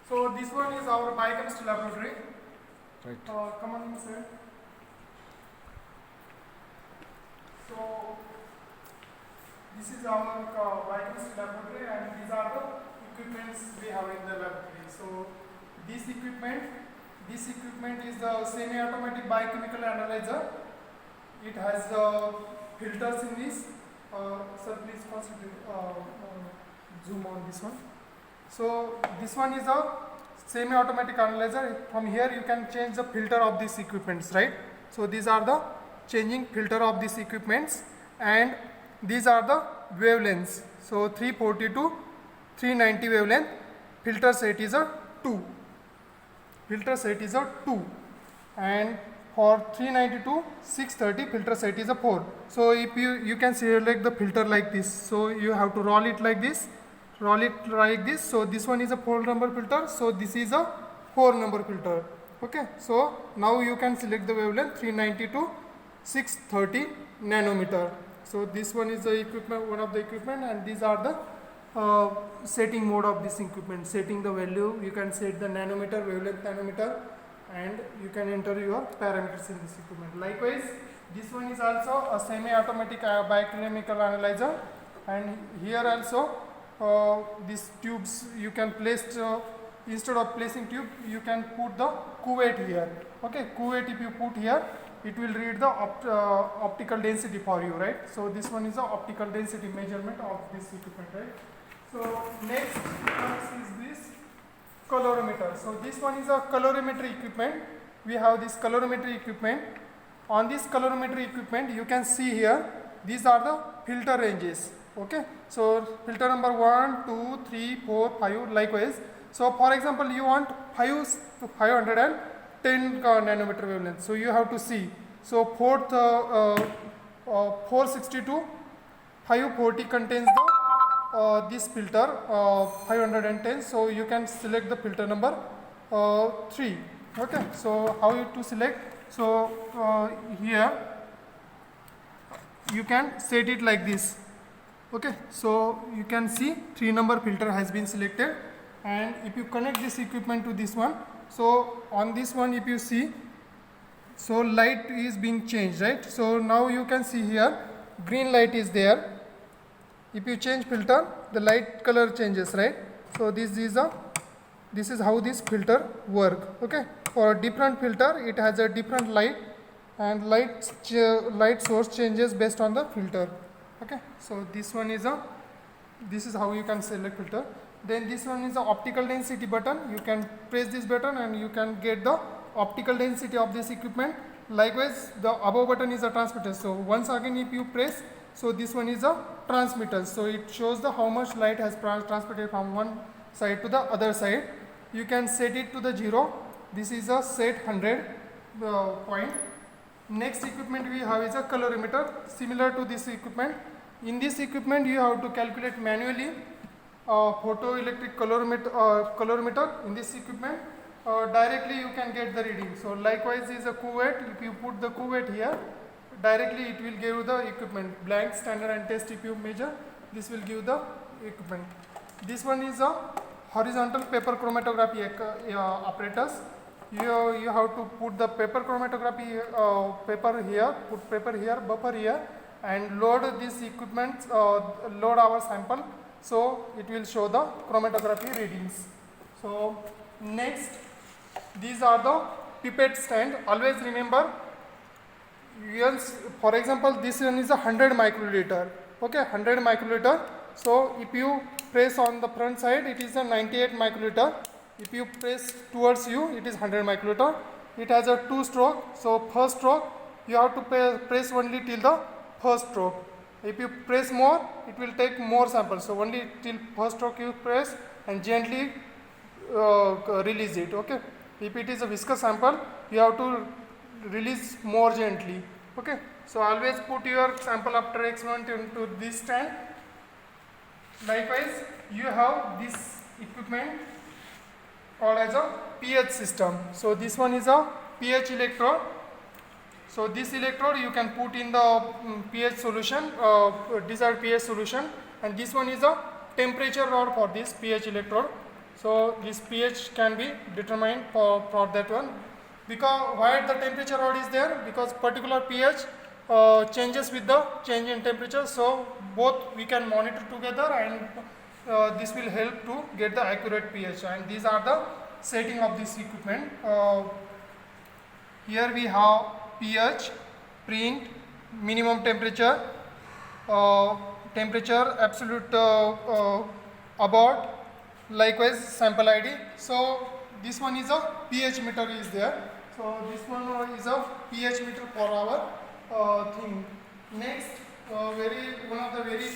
So this one is our biochemistry laboratory. Right. Come on inside. So this is our biochemistry laboratory, and these are the equipments we have in the laboratory. So this equipment is the semi-automatic biochemical analyzer. It has filters in this. Sir, please concentrate. Zoom on this one. So this one is a semi-automatic analyzer. From here you can change the filter of these equipments, right? So these are the changing filter of these equipments, and these are the wavelengths. So 340 to 390 wavelength. Filter set is a 2. Filter set is a 2, and for 390 to 630 filter set is a 4. So if you can select the filter like this. So you have to roll it like this. Roll it like this. So this one is a 4 number filter, so this is a 4 number filter. Okay, so now you can select the wavelength 390 to 630 nanometer. So this one is the equipment, one of the equipment, and these are the setting mode of this equipment. Setting the value, you can set the nanometer, wavelength nanometer, and you can enter your parameters in this equipment. Likewise, this one is also a semi-automatic biochemical analyzer, and here also these tubes you can place, instead of placing tube you can put the cuvette here. Okay, cuvette if you put here, it will read the optical density for you, right? So this one is the optical density measurement of this equipment, right? So next is this colorimeter. So this one is a colorimetry equipment. We have this colorimetry equipment. On this colorimetry equipment you can see here, these are the filter ranges. Okay, so filter number 1, 2, 3, 4, 5, likewise. So for example, you want 510 nanometer wavelength. So you have to see. So 462, 540 contains the this filter 510. So you can select the filter number 3. Okay, so how you to select? So here you can set it like this. Okay, so you can see 3 number filter has been selected, and if you connect this equipment to this one, so on this one if you see, so light is being changed, right? So now you can see here green light is there. If you change filter, the light color changes, right? So this is how this filter work. Okay, for a different filter it has a different light, and light source changes based on the filter. Okay, so this is how you can select filter. Then this one is the optical density button. You can press this button and you can get the optical density of this equipment. Likewise, the above button is a transmitter. So once again if you press, so this one is a transmitter. So it shows the how much light has transmitted from one side to the other side. You can set it to the 0. This is a set 100 point. Next equipment we have is a colorimeter, similar to this equipment. In this equipment you have to calculate manually photoelectric colorimeter. In this equipment directly you can get the reading. So likewise is a cuvette. If you put the cuvette here, directly it will give you the equipment. Blank, standard and test if you measure, this will give the equipment. This one is a horizontal paper chromatography apparatus. You have to put the paper chromatography paper here, put paper here, buffer here, and load this equipment, load our sample, so it will show the chromatography readings. So next, these are the pipette stand. Always remember, for example, this one is a 100 microliter. Okay, 100 microliter. So if you press on the front side, it is a 98 microliter. If you press towards you, it is 100 microliter. It has a 2 stroke. So first stroke you have to press only till the first stroke. If you press more, it will take more samples. So only till first stroke you press and gently release it. Okay. If it is a viscous sample, you have to release more gently. Okay. So always put your sample after experiment into this stand. Likewise, you have this equipment called as a pH system. So this one is a pH electrode. So this electrode you can put in the pH solution, desired pH solution, and this one is a temperature rod for this pH electrode. So this pH can be determined for that one. Because why the temperature rod is there? Because particular pH changes with the change in temperature. So both we can monitor together, and this will help to get the accurate pH. And these are the setting of this equipment. Here we have pH, print, minimum temperature, temperature, absolute abort, likewise sample ID. So this one is a pH meter is there. So this one is a pH meter for our thing. Next, one of the very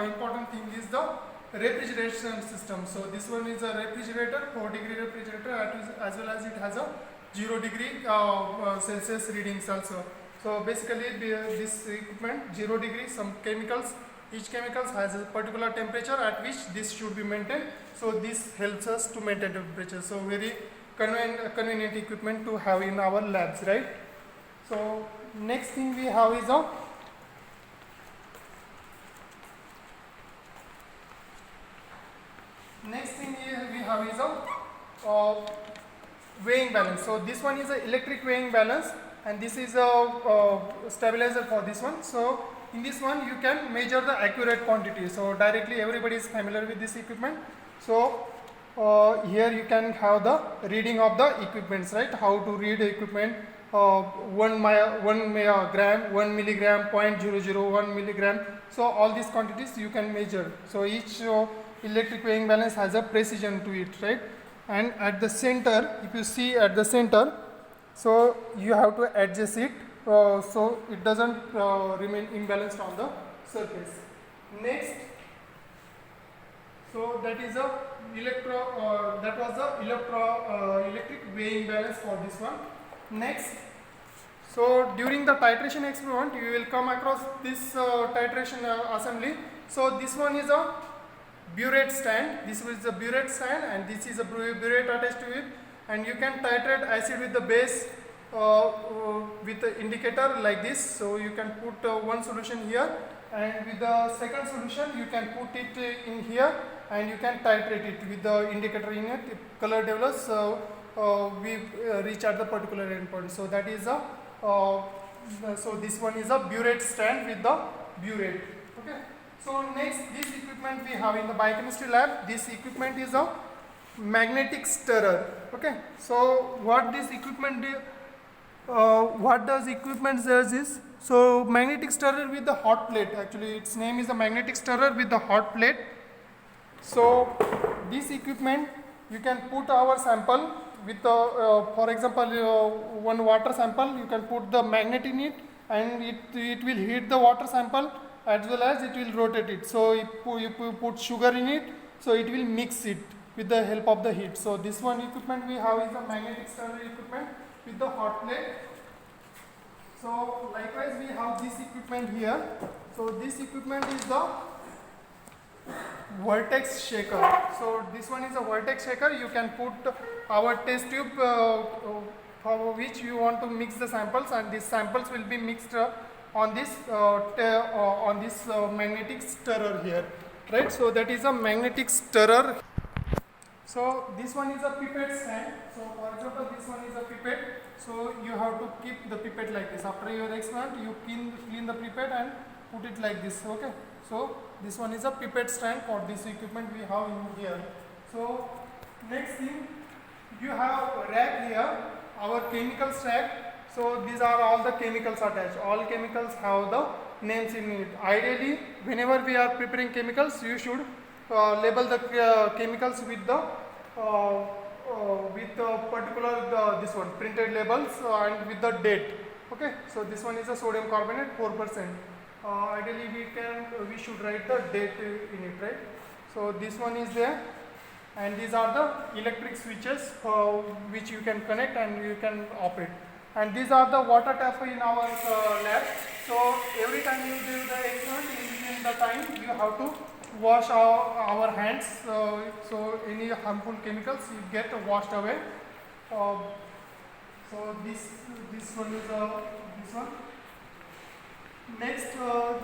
important thing is the refrigeration system. So this one is a refrigerator, 4-degree refrigerator, as well as it has a 0-degree Celsius readings also. So basically this equipment 0-degree, some chemicals, each chemicals has a particular temperature at which this should be maintained. So this helps us to maintain temperature. So very convenient equipment to have in our labs, right? So next thing we have is a weighing balance. So this one is a electric weighing balance, and this is a stabilizer for this one. So in this one you can measure the accurate quantity. So directly everybody is familiar with this equipment. So here you can have the reading of the equipments, right? How to read the equipment, 1 gram, 1 milligram, 0.001 milligram. So all these quantities you can measure. So each electric weighing balance has a precision to it, right? And at the center, if you see at the center, so you have to adjust it so it doesn't remain imbalanced on the surface. Next, so that is a electric weighing balance for this one. Next, so during the titration experiment, you will come across this titration assembly. So this one is a burette stand. This is a burette stand, and this is a burette attached to it. And you can titrate acid with the base with the indicator like this. So you can put one solution here, and with the second solution you can put it in here, and you can titrate it with the indicator in it. If color develops, we reach at the particular endpoint. So that is a so this one is a burette stand with the burette. Okay. So next, this equipment we have in the biochemistry lab. This equipment is a magnetic stirrer. Okay. So what this equipment what does equipment does is, so magnetic stirrer with the hot plate. Actually its name is a magnetic stirrer with the hot plate. So this equipment, you can put our sample with for example one water sample, you can put the magnet in it, and it will heat the water sample as well as it will rotate it. So if you put sugar in it, so it will mix it with the help of the heat. So this one equipment we have is a magnetic stirrer equipment with the hot plate. So likewise we have this equipment here. So this equipment is the vortex shaker. So this one is a vortex shaker. You can put our test tube for which you want to mix the samples, and these samples will be mixed on this magnetic stirrer here, right? So that is a magnetic stirrer. So this one is a pipette stand. So for example, this one is a pipette. So you have to keep the pipette like this. After your experiment, you clean the pipette and put it like this. Okay. So this one is a pipette stand for this equipment we have in here. So next thing, you have a rack here, our chemicals rack. So these are all the chemicals attached. All chemicals have the names in it. Ideally, whenever we are preparing chemicals, you should label the chemicals with the particular this one printed labels and with the date. Okay. So this one is a sodium carbonate 4%. Ideally, we should write the date in it, right? So this one is there, and these are the electric switches which you can connect and you can operate. And these are the water tap in our lab. So every time you do the experiment, in the time you have to wash our hands. So any harmful chemicals you get washed away. So this one is this one. Next,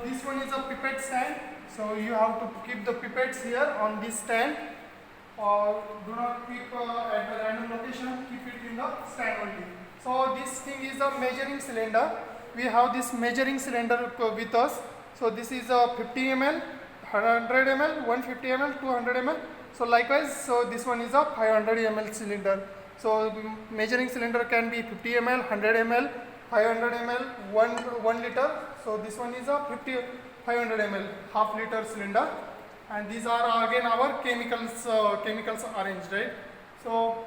this one is a pipette stand. So you have to keep the pipettes here on this stand, do not keep at the random location, keep it in the stand only. So this thing is a measuring cylinder. We have this measuring cylinder with us. So this is a 50 ml, 100 ml, 150 ml, 200 ml. So likewise, so this one is a 500 ml cylinder. So measuring cylinder can be 50 ml, 100 ml, 500 ml, 1 liter. So this one is a 500 ml half liter cylinder, and these are again our chemicals arranged, right? So,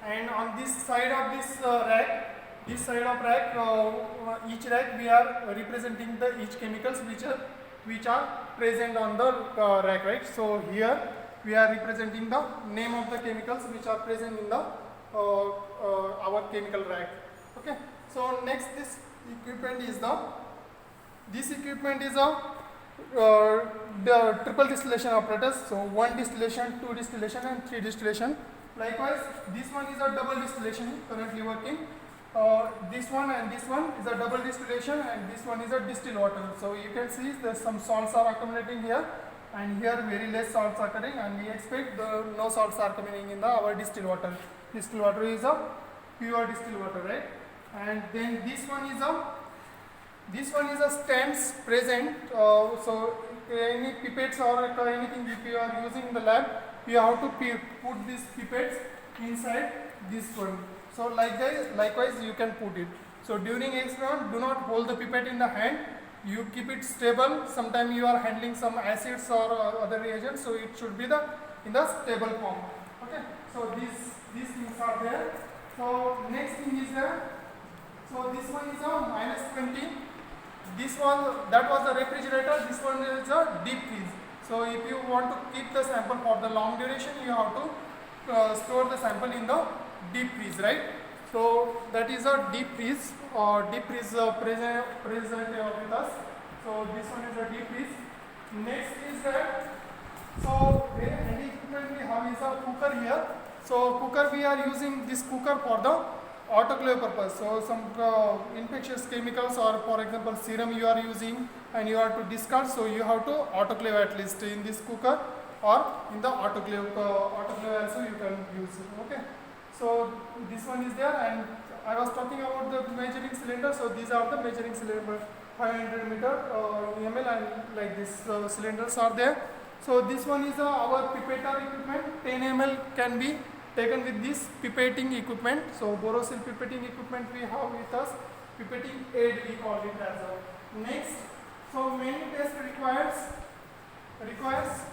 and on this side of this rack, each rack we are representing the each chemicals which are present on the rack, right? So here we are representing the name of the chemicals which are present in the our chemical rack. Okay. So next, this equipment is the triple distillation apparatus. So 1 distillation, 2 distillation, and 3 distillation. Likewise, this one is a double distillation currently working. This one and this one is a double distillation, and this one is a distilled water. So you can see there some salts are accumulating here, and here very less salts are coming, and we expect no salts are coming in our distilled water. Distilled water is a pure distilled water, right? And then this one is a stands present. So any pipettes or anything if you are using in the lab, you have to put these pipettes inside this one. So likewise you can put it. So during experiment, do not hold the pipette in the hand. You keep it stable. Sometimes you are handling some acids or other reagents, so it should be in the stable form. Okay. So these things are there. So next thing is there. So this one is a -20. This one, that was the refrigerator. This one is a deep freeze. So if you want to keep the sample for the long duration, you have to store the sample in the deep freeze, right? So that is a deep freeze. Deep freeze present with us. So this one is a deep freeze. Next is that. So very handy equipment we have is a cooker here. So cooker, we are using this cooker for the autoclave purpose. So some infectious chemicals, or for example serum you are using and you have to discard, so you have to autoclave at least in this cooker, or in the autoclave also you can use it. Okay. So this one is there, and I was talking about the measuring cylinder. So these are the measuring cylinder, 500 meter ml, and like this cylinders are there. So this one is our pipetter equipment. 10 ml can be taken with this pipetting equipment. So Borosil pipetting equipment we have with us. Pipetting aid we call it as well. Next, so many test requires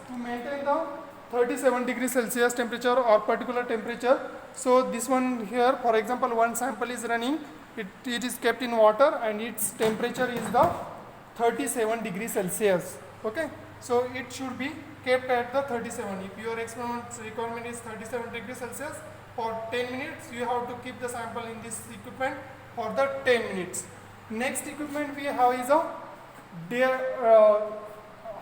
to maintain the 37 degrees Celsius temperature or particular temperature. So this one here, for example, one sample is running, it is kept in water, and its temperature is the 37 degrees Celsius. Okay. So it should be kept at the 37. If your experiment requirement is 37 degrees Celsius, for 10 minutes you have to keep the sample in this equipment for the 10 minutes. Next equipment we have is a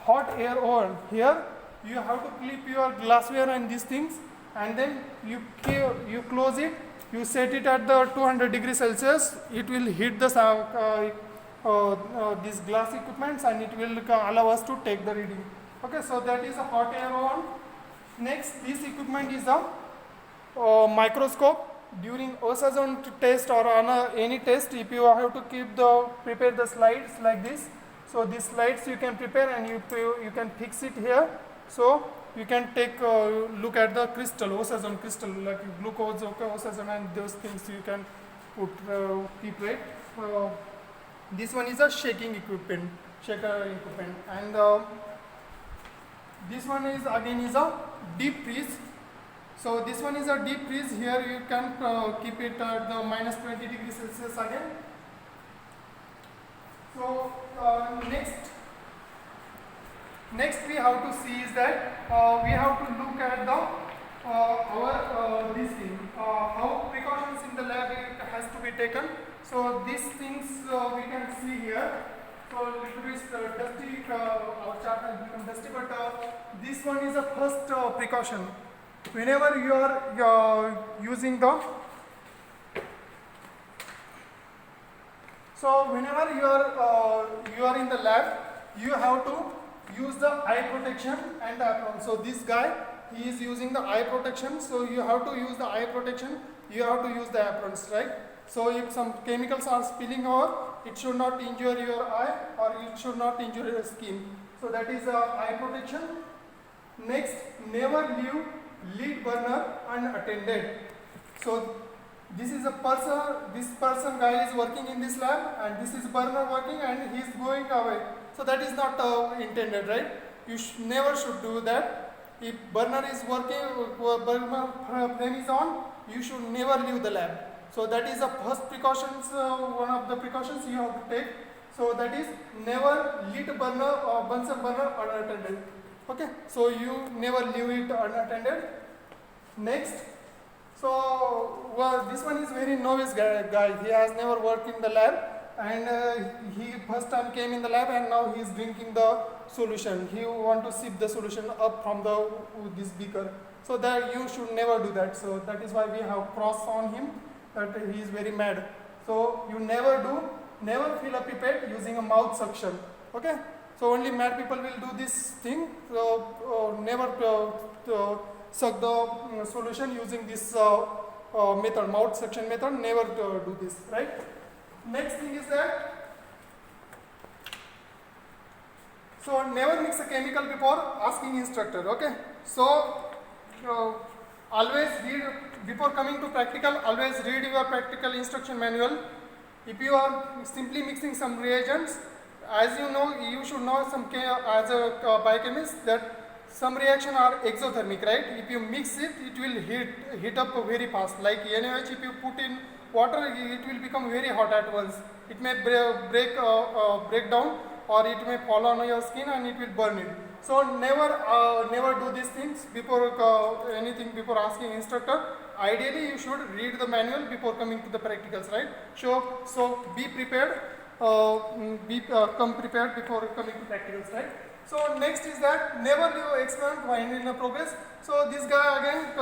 hot air oven. Here you have to clip your glassware and these things, and then you close it, you set it at the 200 degrees Celsius. It will hit the these glass equipments, and it will allow us to take the reading. Okay, so that is a hot air oven. Next, this equipment is a microscope. During Osazone test or on any test, if you have to prepare the slides like this, so these slides you can prepare and you can fix it here. So you can take look at the crystal, Osazone crystal, like glucose, Osazone, and those things you can keep right. This one is a shaker equipment, and this one is again is a deep freeze. So this one is a deep freeze. Here you can keep it at the -20 degrees Celsius again. So next we have to see is that we have to look at the this thing, how precautions in the lab has to be taken. So these things we can see here. So little bit dusty, our chart has become dusty, but this one is a first precaution. Whenever you are using the, so whenever you are in the lab, you have to use the eye protection and apron. So this guy he is using the eye protection, so you have to use the eye protection, you have to use the aprons, right? So if some chemicals are spilling over, it should not injure your eye or it should not injure your skin. So that is eye protection. Next, never leave lead burner unattended. So this is a person, this person guy is working in this lab and this is burner working and he is going away. So that is not intended, right? You never should do that. If burner is working, burner flame is on, you should never leave the lab. So that is the first precautions, one of the precautions you have to take. So that is never lit burner or Bunsen burner unattended. Okay, so you never leave it unattended. Next, so this one is very novice guy. He has never worked in the lab and he first time came in the lab and now he is drinking the solution. He want to sip the solution up from this beaker. So that you should never do that. So that is why we have cross on him, that he is very mad. So you never fill a pipette using a mouth suction. Okay. So only mad people will do this thing. So never suck the solution using this method, mouth suction method. Never do this, right? Next thing is that, so never mix a chemical before asking instructor. Okay. So always read before coming to practical. Always read your practical instruction manual. If you are simply mixing some reagents, as you know, you should know as a biochemist that some reaction are exothermic, right? If you mix it, it will heat up very fast. Like NaOH, if you put in water, it will become very hot at once. It may break down, or it may fall on your skin and it will burn it. So never do these things before before asking instructor. Ideally, you should read the manual before coming to the practicals, right? So be prepared. Come prepared before coming to practicals, right? So next is that never leave experiment while in a progress. So this guy again,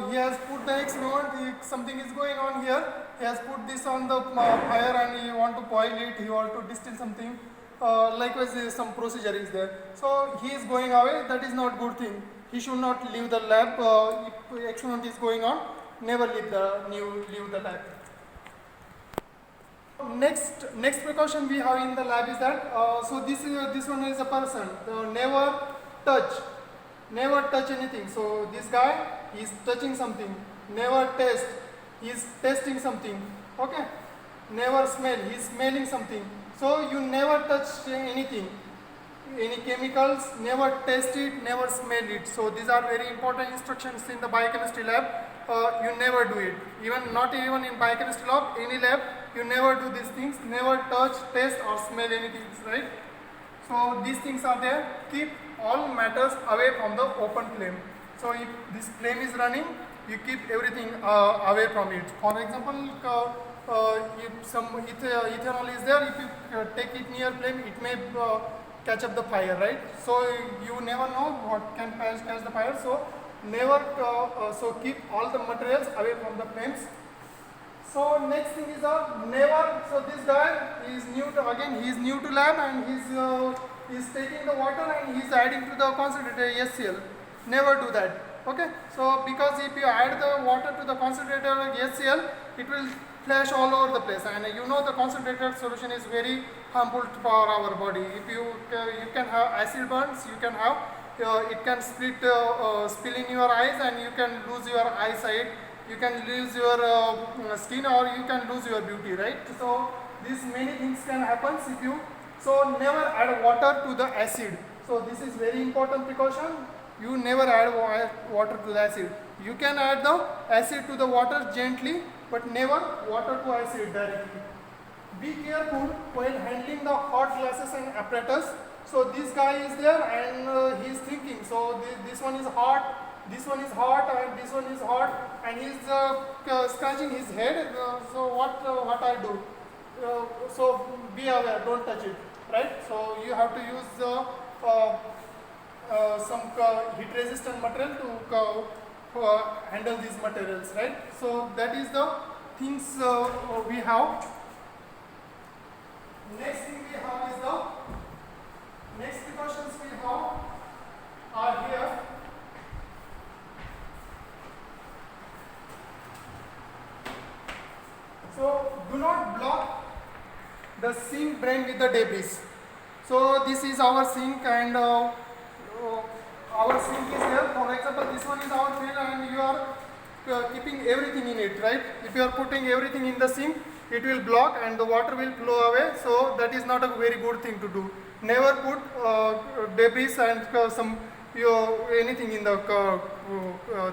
he has put the experiment, something is going on here. He has put this on the fire and he want to boil it, he want to distill something. Likewise, some procedure is there. So he is going away, that is not good thing. He should not leave the lab if experiment is going on. Never leave the lab. Next precaution we have in the lab is that, so this one is a person. So never touch anything. So this guy is touching something. Never taste, he is tasting something. Okay. Never smell, he is smelling something. So you never touch anything, any chemicals, never taste it, never smell it. So these are very important instructions in the biochemistry lab. You never do it. Not even in biochemistry lab, any lab, you never do these things. Never touch, taste or smell anything, right? So these things are there. Keep all matters away from the open flame. So if this flame is running, you keep everything away from it. For example, if some ethanol is there, if you take it near flame, it may catch up the fire, right? So you never know what can catch the fire. So never, so keep all the materials away from the flames. So next thing is never. So this guy is new to, he is new to lab and he's taking the water and he's adding to the concentrator HCl. Never do that. Okay. So because if you add the water to the concentrator HCl, it will flash all over the place, and you know the concentrated solution is very harmful for our body. If you can have acid burns, you can have it can spill in your eyes and you can lose your eyesight, you can lose your skin, or you can lose your beauty, right? So these many things can happen if you, so never add water to the acid. So this is very important precaution. You never add water to the acid. You can add the acid to the water gently, but never water to acid directly. Be careful while handling the hot glasses and apparatus. So this guy is there and he is thinking, so this one is hot, this one is hot, and this one is hot, and he is scratching his head. So what I do? So be aware, don't touch it, right? So you have to use some heat resistant material to handle these materials, right? So that is the things we have. Next thing we have is the next precautions we have are here. So do not block the sink drain with the debris. So this is our sink, and our sink is here. For example, this one is our field, and you are keeping everything in it, right? If you are putting everything in the sink, it will block and the water will flow away. So that is not a very good thing to do. Never put debris and anything in the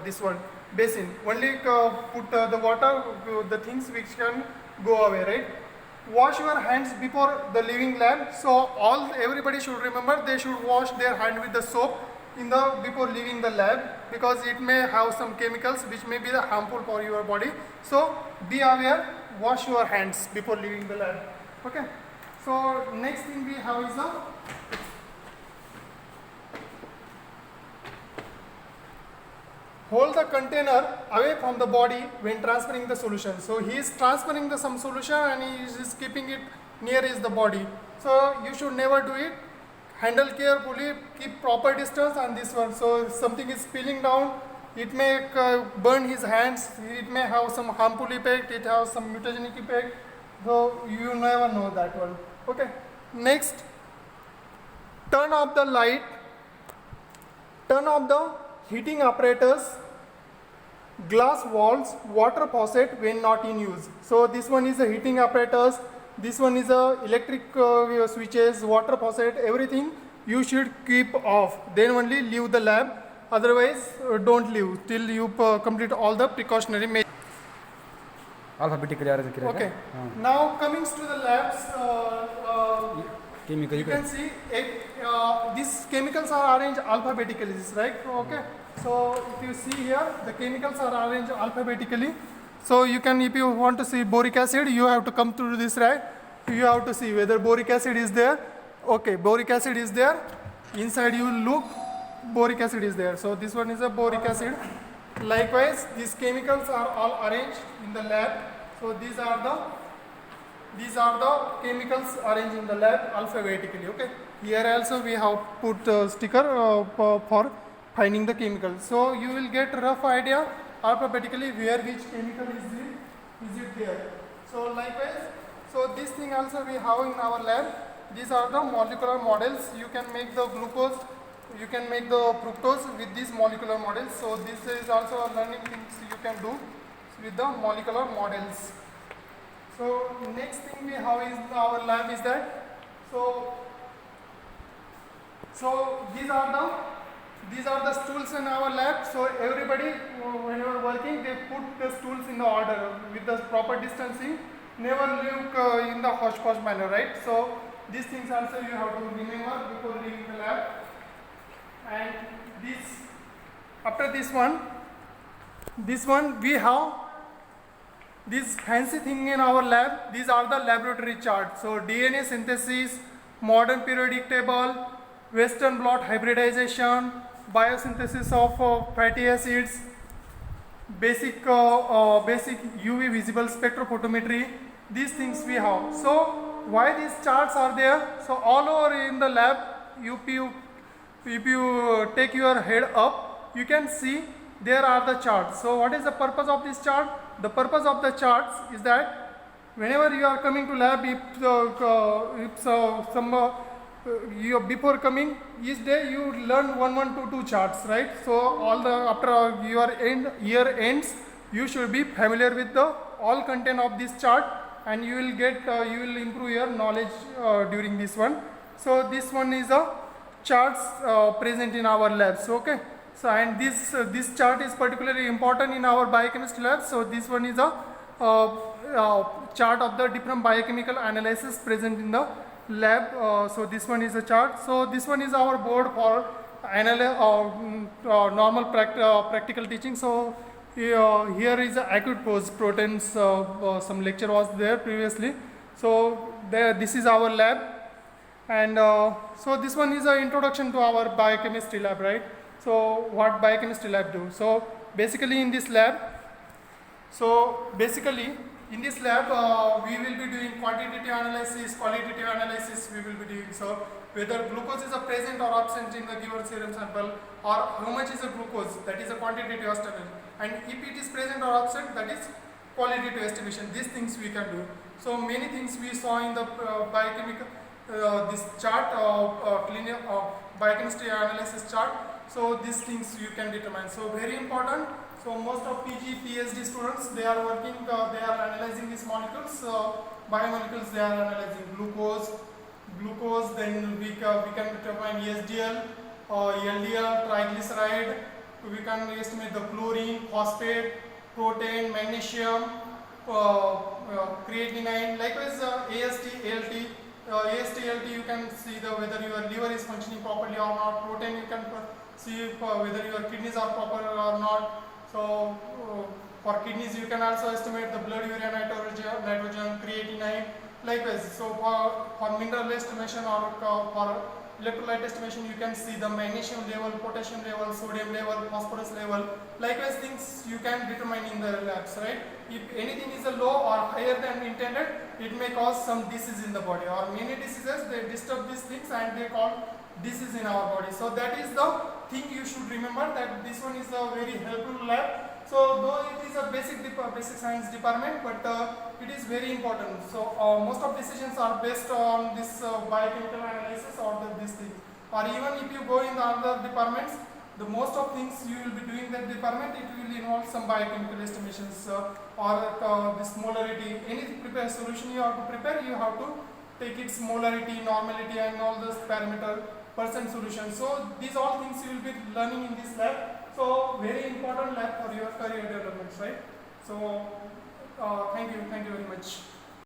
this one basin. Only put the water, the things which can go away, right? Wash your hands before the leaving lab. So everybody should remember they should wash their hand with the soap before leaving the lab, because it may have some chemicals which may be harmful for your body. So be aware, wash your hands before leaving the lab. Okay. So next thing we have is the hold the container away from the body when transferring the solution. So he is transferring some solution and he is keeping it near the body. So you should never do it. Handle carefully, keep proper distance on this one. So if something is spilling down, it may burn his hands, it may have some harmful effect, it has some mutagenic effect. So you never know that one. Okay. Next, turn off the light, turn off the heating apparatus, glass walls, water faucet when not in use. So this one is a heating apparatus, this one is a electric switches, water faucet, everything you should keep off. Then only leave the lab. Otherwise, don't leave till you complete all the precautionary measures. Alphabetically arranged. Okay. Now coming to the labs, you can see these chemicals are arranged alphabetically, right? Okay. So if you see here, the chemicals are arranged alphabetically. So you can, if you want to see boric acid, you have to come through this, right? You have to see whether boric acid is there. Okay, boric acid is there. Inside you look, boric acid is there. So this one is a boric acid. Likewise, these chemicals are all arranged in the lab. So these are the chemicals arranged in the lab alphabetically. Okay. Here also we have put a sticker for finding the chemicals. So you will get a rough idea alphabetically where which chemical is it there. So likewise, so this thing also we have in our lab. These are the molecular models. You can make the glucose, you can make the fructose with these molecular models. So this is also a learning things you can do with the molecular models. So next thing we have in our lab is that, so these are the stools in our lab. So everybody, when you are working, they put the stools in the order with the proper distancing. Never leave in the hodgepodge manner, right? So these things also you have to remember before leaving the lab. And after this one we have this fancy thing in our lab. These are the laboratory charts. So DNA synthesis, modern periodic table, Western blot hybridization, biosynthesis of fatty acids, basic UV visible spectrophotometry. These things we have. So why these charts are there? So all over in the lab, if you take your head up, you can see there are the charts. So what is the purpose of this chart? The purpose of the charts is that whenever you are coming to lab, before coming each day you learn 1, 1, 2, 2 charts, right? So after your year ends, you should be familiar with the all content of this chart, and you will improve your knowledge during this one. So this one is a charts present in our labs. Okay. So and this chart is particularly important in our biochemistry lab. So this one is a chart of the different biochemical analysis present in the lab. So this one is a chart. So this one is our board for normal practical teaching. So here is acute proteins. Some lecture was there previously. So this is our lab, and so this one is an introduction to our biochemistry lab, right? So what biochemistry lab do? So basically in this lab, we will be doing quantitative analysis, qualitative analysis we will be doing. So whether glucose is present or absent in the given serum sample, or how much is the glucose, that is a quantitative estimate, and if it is present or absent, that is qualitative estimation. These things we can do. So many things we saw in the biochemical this chart, biochemistry analysis chart. So these things you can determine. So very important. So most of PG, PhD students, they are working, they are analyzing these molecules, biomolecules. They are analyzing glucose. Then we can determine ESDL, LDL, triglyceride. We can estimate the chlorine, phosphate, protein, magnesium, creatinine. Likewise, AST, ALT. AST, ALT, you can see whether your liver is functioning properly or not. Protein, you can see whether your kidneys are proper or not. So for kidneys, you can also estimate the blood urea nitrogen, creatinine. Likewise, so for mineral estimation or for electrolyte estimation, you can see the magnesium level, potassium level, sodium level, phosphorus level. Likewise, things you can determine in the labs, right? If anything is a low or higher than intended, it may cause some disease in the body, or many diseases, they disturb these things and they cause disease in our body. So that is the thing you should remember, that this one is a very helpful lab. So though it is a basic science department, but it is very important. So most of decisions are based on this biochemical analysis or this thing. Or even if you go in the other departments, the most of things you will be doing that department, it will involve some biochemical estimations or this molarity. Any prepare solution you have to prepare, you have to take its molarity, normality, and all those parameter percent solution. So these all things you will be learning in this lab. So very important lab for your career development, right? So thank you very much.